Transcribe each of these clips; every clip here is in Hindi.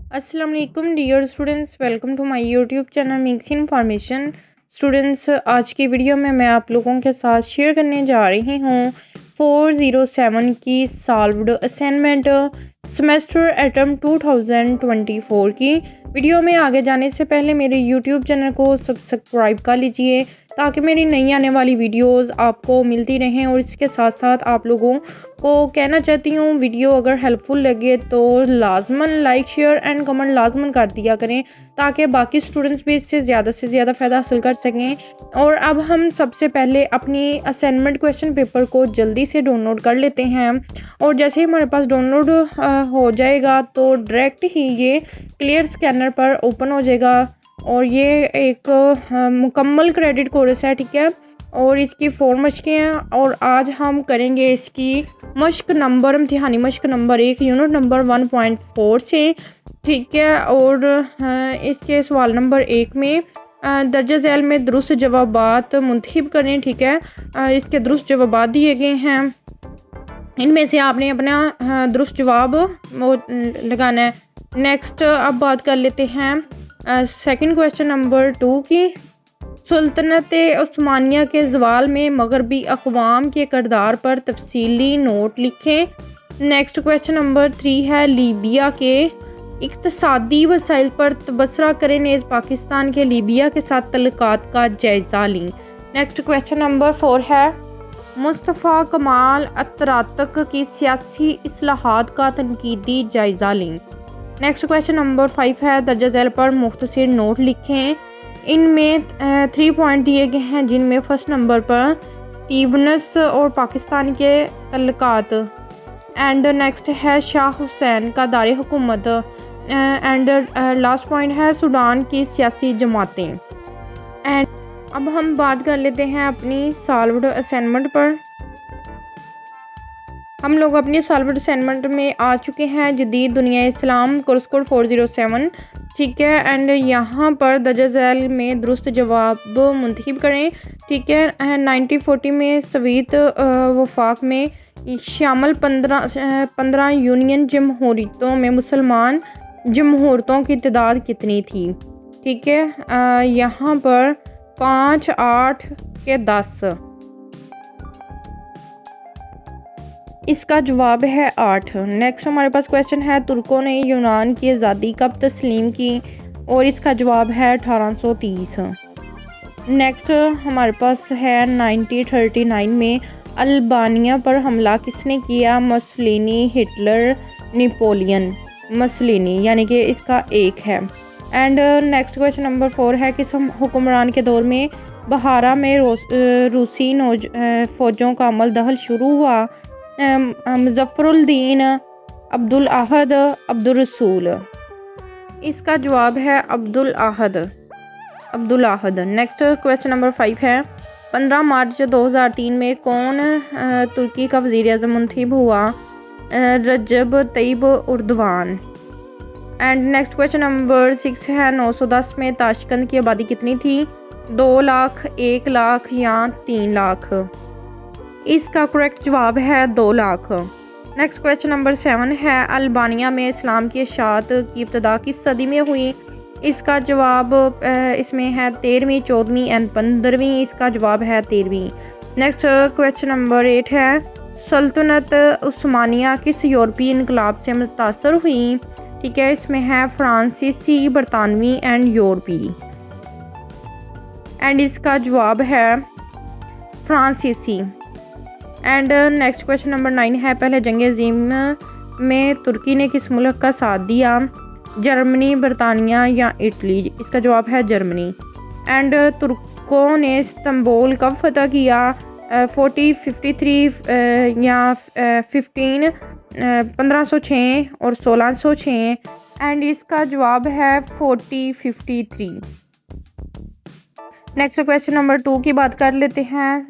अस्सलाम वालेकुम dear students, welcome to my YouTube channel mix information. Students, आज की वीडियो में मैं आप लोगों के साथ शेयर करने जा रही हूँ 407 की सॉल्व्ड असाइनमेंट सेमेस्टर एटम 2024 की। वीडियो में आगे जाने से पहले मेरे यूट्यूब चैनल को सब्सक्राइब कर लीजिए ताकि मेरी नई आने वाली वीडियोस आपको मिलती रहें। और इसके साथ साथ आप लोगों को कहना चाहती हूँ, वीडियो अगर हेल्पफुल लगे तो लाजमन लाइक शेयर एंड कमेंट लाजमन कर दिया करें ताकि बाकी स्टूडेंट्स भी इससे ज़्यादा फ़ायदा हासिल कर सकें। और अब हम सबसे पहले अपनी असाइनमेंट क्वेश्चन पेपर को जल्दी से डाउनलोड कर लेते हैं। और जैसे ही हमारे पास डाउनलोड हो जाएगा तो डायरेक्ट ही ये क्लियर स्कैनर पर ओपन हो जाएगा। और ये एक मुकम्मल क्रेडिट कोर्स है, ठीक है। और इसकी 4 मश्कें हैं और आज हम करेंगे इसकी मश्क नंबर इम्तिहानी मश्क नंबर 1 यूनिट नंबर 1.4 से, ठीक है। और इसके सवाल नंबर 1 में दर्जा झैल में दुरुस्त जवाबात मुंतखब करें, ठीक है। इसके दुरुस्त जवाबात दिए गए हैं, इनमें से आपने अपना दुरुस्त जवाब वो लगाना है। नेक्स्ट अब बात कर लेते हैं सेकंड क्वेश्चन नंबर 2 की। सुल्तनत उस्मानिया के ज़वाल में मगरबी अक़वाम के किरदार पर तफसीली नोट लिखें। नेक्स्ट क्वेश्चन नंबर 3 है, लीबिया के इक़्तिसादी वसाइल पर तबसरा करें, नेज़ पाकिस्तान के लीबिया के साथ तल्लुकात का जायज़ा लें। नेक्स्ट क्वेश्चन नंबर 4 है, मुस्तफ़ा कमाल अतरातक की सियासी इस्लाहात का तनकीदी जायज़ा लें। नेक्स्ट क्वेश्चन नंबर 5 है, दर्जा झैल पर मुख्तसर नोट लिखें। इनमें 3 पॉइंट दिए गए हैं, जिनमें फर्स्ट नंबर पर तीवनस और पाकिस्तान के तल्लुकात। एंड नेक्स्ट है शाह हुसैन का दारे हुकूमत। एंड लास्ट पॉइंट है सूडान की सियासी जमातें। एंड अब हम बात कर लेते हैं अपनी सॉल्व्ड असाइनमेंट पर। हम लोग अपनी सॉल्व्ड असाइनमेंट में आ चुके हैं, जदीद दुनिया इस्लाम कोर्स कोड 407, ठीक है। एंड यहाँ पर दर्जा झैल में दुरुस्त जवाब मुंतखब करें, ठीक है। 1940 में सवीत वफाक में शामिल 15 यूनियन जमहूरियतों में मुसलमान जमहूरियतों की तादाद कितनी थी, ठीक है। यहाँ पर 5, 8 के 10। इसका जवाब है 8। नेक्स्ट हमारे पास क्वेश्चन है, तुर्कों ने यूनान की आज़ादी कब तस्लीम की, और इसका जवाब है 1830। नेक्स्ट हमारे पास है 1939 में अल्बानिया पर हमला किसने किया, मसलिनी, हिटलर, नेपोलियन। मसलिनी यानी कि इसका 1 है। एंड नेक्स्ट क्वेश्चन नंबर 4 है, किस हुक्मरान के दौर में बहारा में रूसी फ़ौजों का अमल दखल शुरू हुआ, मुज़फ़्फ़रुद्दीन, अब्दुल अहद, अब्दुल रसूल। इसका जवाब है अब्दुल अहद। नेक्स्ट क्वेश्चन नंबर 5 है, 15 मार्च 2003 में कौन तुर्की का वज़ीर आज़म मुंतखब हुआ, Recep Tayyip Erdogan. And next question number 6 है, 910 में ताशकंद की आबादी कितनी थी, 2 लाख, 1 लाख या 3 लाख। इसका करेक्ट जवाब है 2 लाख। नेक्स्ट क्वेश्चन नंबर 7 है, अल्बानिया में इस्लाम की इशाअत की इब्तिदा किस सदी में हुई। इसका जवाब इसमें है 13वीं, 14वीं एंड 15वीं। इसका जवाब है 13वीं। नेक्स्ट क्वेश्चन नंबर 8 है, सल्तनत उस्मानिया किस यूरोपीय इनकलाब से मुतासर हुई, ठीक है। इसमें है फ्रांसीसी, बरतानवी एंड यूरोपी। एंड इसका जवाब है फ्रांसीसी। एंड नेक्स्ट क्वेश्चन नंबर 9 है, पहले जंग अज़ीम में तुर्की ने किस मुल्क का साथ दिया, जर्मनी, बरतानिया या इटली। इसका जवाब है जर्मनी। एंड तुर्कों ने इस्तांबुल कब फतह किया, 40, 53 या 1506 और 1606। एंड इसका जवाब है 40, 53। नेक्स्ट क्वेश्चन नंबर 2 की बात कर लेते हैं।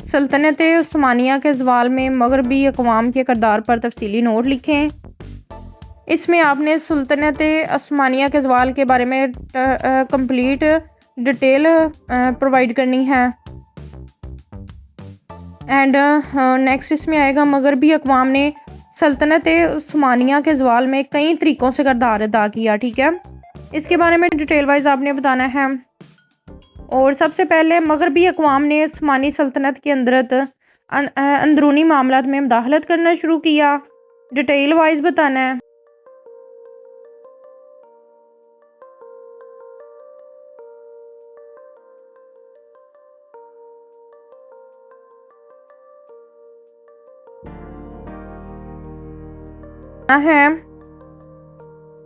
सल्तनत उस्मानिया के ज़वाल में मगरबी अक़वाम के किरदार पर तफसीली नोट लिखें। इसमें आपने सुल्तनत उस्मानिया के ज़वाल के बारे में कंप्लीट डिटेल प्रोवाइड करनी है। एंड नेक्स्ट इसमें आएगा, मगरबी अक़वाम ने सल्तनत उस्मानिया के ज़वाल में कई तरीक़ों से किरदार अदा किया। ठीक है, इसके बारे में डिटेल वाइज आपने बताना है। और सबसे पहले मगरबी अक़वाम ने उस्मानी सल्तनत के अंदरूनी मामलात में मुदाखलत करना शुरू किया। डिटेल वाइज बताना है।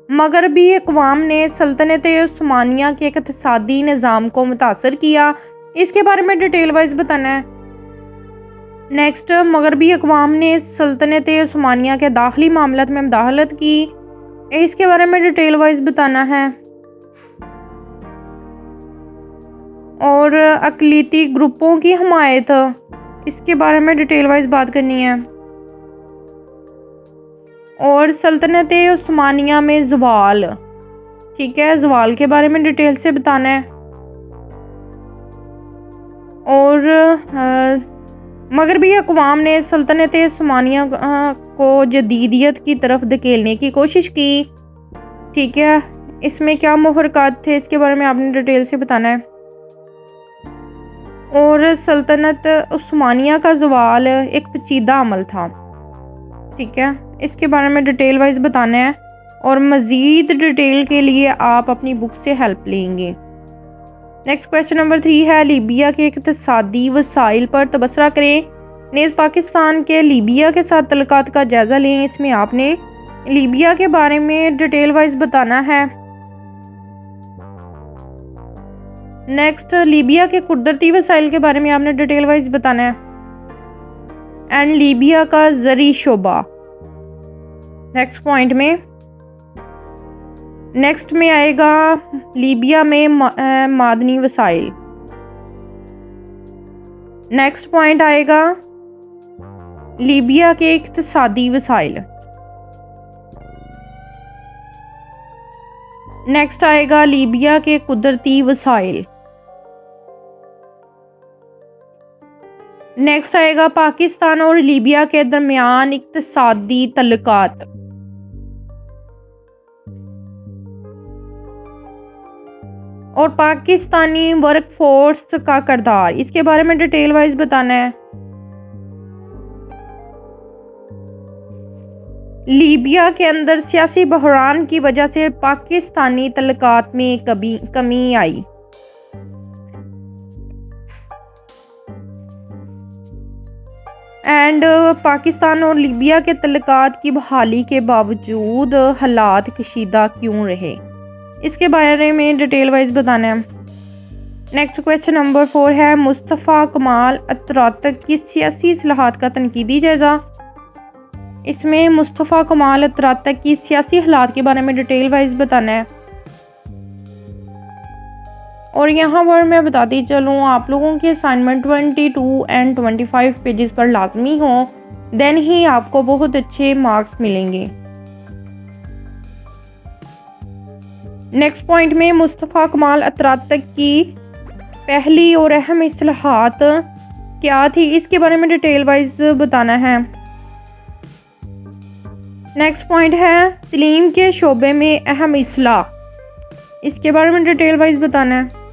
मगरबी अक़वाम ने सल्तनत उस्मानिया के इक़्तिसादी निज़ाम को मुतासर किया। इसके बारे में डिटेल वाइज बताना है। नेक्स्ट, मगरबी अक़वाम ने सल्तनत उस्मानिया के दाखिली मामलात में मुदाखलत की। इसके बारे में डिटेल वाइज बताना है। और अक़लीती ग्रुपों की हमायत, इसके बारे में डिटेल वाइज बात करनी है। और सल्तनत उस्मानिया में ज़वाल, ठीक है, ज़वाल के बारे में डिटेल से बताना है। और मगरबी अक़वाम ने सल्तनत उस्मानिया को जदीदियत की तरफ धकेलने की कोशिश की। ठीक है, इसमें क्या मुहरक़ात थे, इसके बारे में आपने डिटेल से बताना है। और सल्तनत उस्मानिया का ज़वाल एक पेचीदा अमल था। ठीक है, इसके बारे में डिटेल वाइज बताना है। और मज़ीद डिटेल के लिए आप अपनी बुक से हेल्प लेंगे। नेक्स्ट क्वेश्चन नंबर 3 है, लीबिया के इक़्तिसादी वसाइल पर तबसरा करें। नेज़ पाकिस्तान के लीबिया के साथ तल्लुकात का जायज़ा लें। इसमें आपने लीबिया के बारे में डिटेल वाइज बताना है। नेक्स्ट, लीबिया के कुदरती वसाइल के बारे में आपने डिटेल वाइज बताना है। एंड लीबिया का ज़री शोबा। नेक्स्ट पॉइंट में नेक्स्ट में आएगा लीबिया में मादनी वसाइल। नेक्स्ट पॉइंट आएगा लीबिया के इक़्तिसादी वसाइल। नेक्स्ट आएगा लीबिया के कुदरती वसाइल। नेक्स्ट आएगा पाकिस्तान और लीबिया के दरमियान इक़्तिसादी तल्लुकात। और पाकिस्तानी वर्क फोर्स का किरदार, इसके बारे में डिटेल वाइज बताना है। लीबिया के अंदर सियासी बहरान की वजह से पाकिस्तानी तल्लुकात में कमी आई। एंड पाकिस्तान और लीबिया के तल्लुकात की बहाली के बावजूद हालात कशीदा क्यों रहे, इसके बारे में डिटेल वाइज बताना है। नेक्स्ट क्वेश्चन नंबर 4 है, मुस्तफ़ा कमाल अतातुर्क की सियासी इस्लाहात का तनकीदी जायज़ा। इसमें मुस्तफ़ा कमाल अतातुर्क की सियासी हालात के बारे में डिटेल वाइज बताना है। और यहाँ पर मैं बताती चलूँ, आप लोगों के असाइनमेंट 22 एंड 25 पेजेस पर लाजमी हो, देन ही आपको बहुत अच्छे मार्क्स मिलेंगे। नेक्स्ट पॉइंट में मुस्तफ़ा कमाल अतातुर्क की पहली और अहम इस्लाहात क्या थी, इसके बारे में डिटेल वाइज बताना है। नेक्स्ट पॉइंट है तालीम के शोबे में अहम इस्लाह, इसके बारे में डिटेल वाइज बताना है।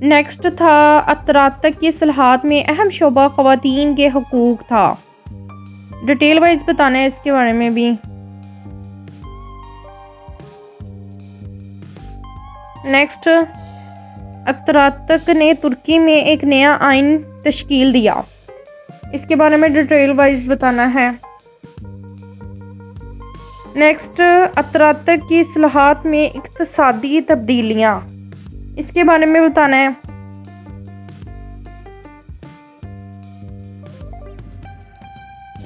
नेक्स्ट था अतातुर्क की इस्लाहात में अहम शोबा ख़वातीन के हकूक़ था। डिटेल वाइज बताना है इसके बारे में भी। नेक्स्ट, अतातुर्क ने तुर्की में एक नया आइन तश्कील दिया, इसके बारे में डिटेल वाइज बताना है। नेक्स्ट, अतातुर्क की इस्लाहात में इक़्तिसादी तब्दीलियाँ, इसके बारे में बताना है।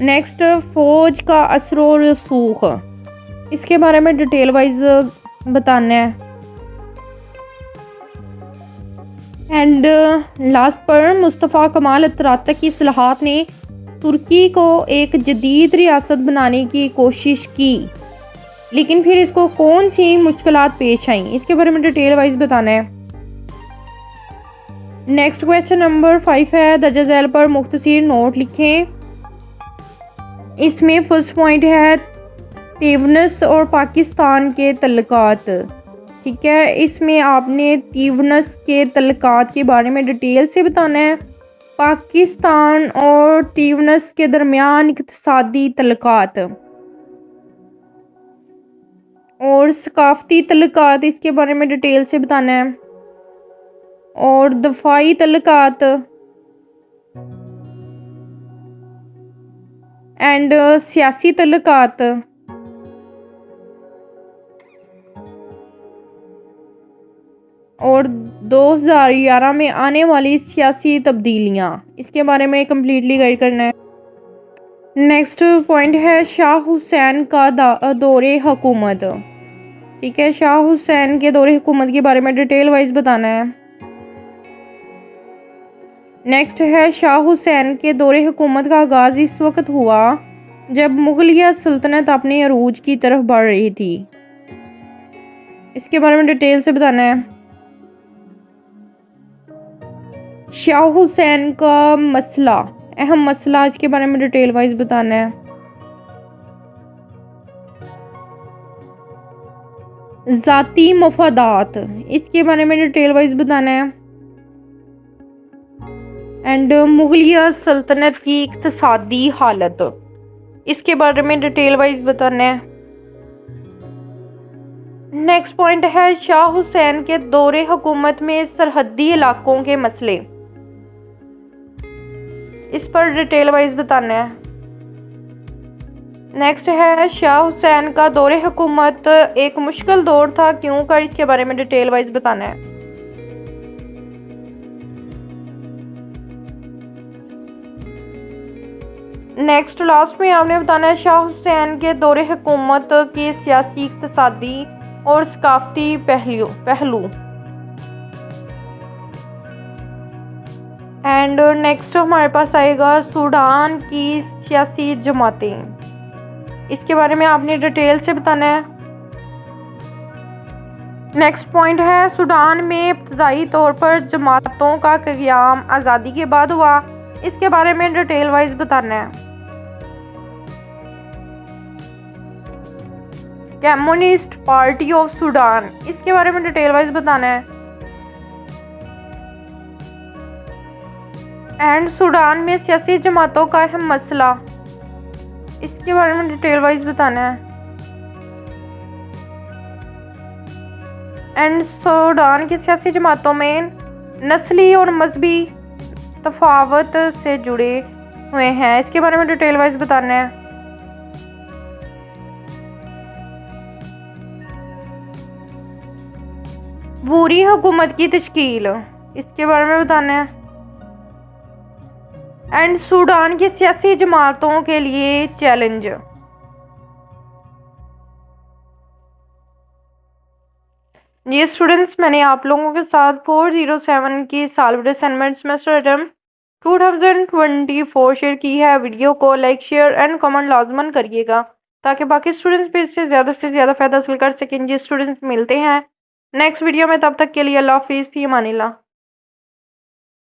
नेक्स्ट, फौज का असर और रसूख, इसके बारे में डिटेल वाइज बताना है। एंड लास्ट पर मुस्तफ़ा कमाल अतातुर्क की इस्लाहात ने तुर्की को एक जदीद रियासत बनाने की कोशिश की, लेकिन फिर इसको कौन सी मुश्किलात पेश आईं, इसके बारे में डिटेल वाइज बताना है। नेक्स्ट क्वेश्चन नंबर 5 है, दर्ज झैल पर मुख्तसर नोट लिखें। इसमें फर्स्ट पॉइंट है तीवनस और पाकिस्तान के तल्लुकात। ठीक है, इसमें आपने तीवनस के तल्लुकात के बारे में डिटेल से बताना है। पाकिस्तान और तीवनस के दरमियान इक़्तिसादी तल्लुकात और सकाफ़ती तल्लुकात, इसके बारे में डिटेल से बताना है। और दफ़ाई तल्लुकात एंड सियासी तल्लुकात और 2011 में आने वाली सियासी तब्दीलियां, इसके बारे में कम्प्लीटली गाइड करना है। नेक्स्ट पॉइंट है शाह हुसैन का दौरे हुकूमत। ठीक है, शाह हुसैन के दौरे हुकूमत के बारे में डिटेल वाइज बताना है। नेक्स्ट है शाह हुसैन के दौरे हुकूमत का आगाज़ इस वक्त हुआ जब मुगलिया सल्तनत अपने अरूज की तरफ बढ़ रही थी। इसके बारे में डिटेल से बताना है। शाह हुसैन का मसला, अहम मसला, इसके बारे में डिटेल वाइज बताना है। ज़ाती मफादात, इसके बारे में डिटेल वाइज बताना है। एंड मुगलिया सल्तनत की इक़्तिसादी हालत, इसके बारे में डिटेल वाइज बताना है। नेक्स्ट पॉइंट है शाह हुसैन के दौरे हुकूमत में सरहदी इलाकों के मसले, इस पर डिटेल वाइज बताना है। नेक्स्ट है शाह हुसैन का दौरे हुकूमत एक मुश्किल दौर था, क्यों कर, इसके बारे में डिटेल वाइज बताना है। नेक्स्ट लास्ट में आपने बताना है शाह हुसैन के दौरे हुकूमत के सियासी, इक़्तिसादी और सकाफ़ती पहलू। एंड नेक्स्ट हमारे पास आएगा सूडान की सियासी जमातें, इसके बारे में आपने डिटेल से बताना है। नेक्स्ट पॉइंट है सूडान में इब्तदाई तौर पर जमातों का क़याम आज़ादी के बाद हुआ, इसके बारे में डिटेल वाइज बताना है। कम्युनिस्ट पार्टी ऑफ सूडान, इसके बारे में डिटेल वाइज बताना है। एंड सूडान में सियासी जमातों का अहम मसला, इसके बारे में डिटेल वाइज बताना है। एंड सूडान की सियासी जमातों में नस्ली और मजहबी तफावत से जुड़े हुए हैं, इसके बारे में डिटेल वाइज बताना है। बुरी हुकूमत की तश्कील, इसके बारे में बताना है। एंड सूडान की सियासी जमातों के लिए चैलेंज। ये स्टूडेंट्स, मैंने आप लोगों के साथ 407 की साल असाइनमेंट सेमेस्टर एटम 2024 शेयर की है। वीडियो को लाइक, शेयर एंड कमेंट लाजमन करिएगा ताकि बाकी स्टूडेंट्स भी इससे ज़्यादा फ़ायदा हासिल कर सकें। जी स्टूडेंट्स, मिलते हैं नेक्स्ट वीडियो में, तब तक के लिए अल्लाह हाफिज़, फ़ी अमानिल्लाह।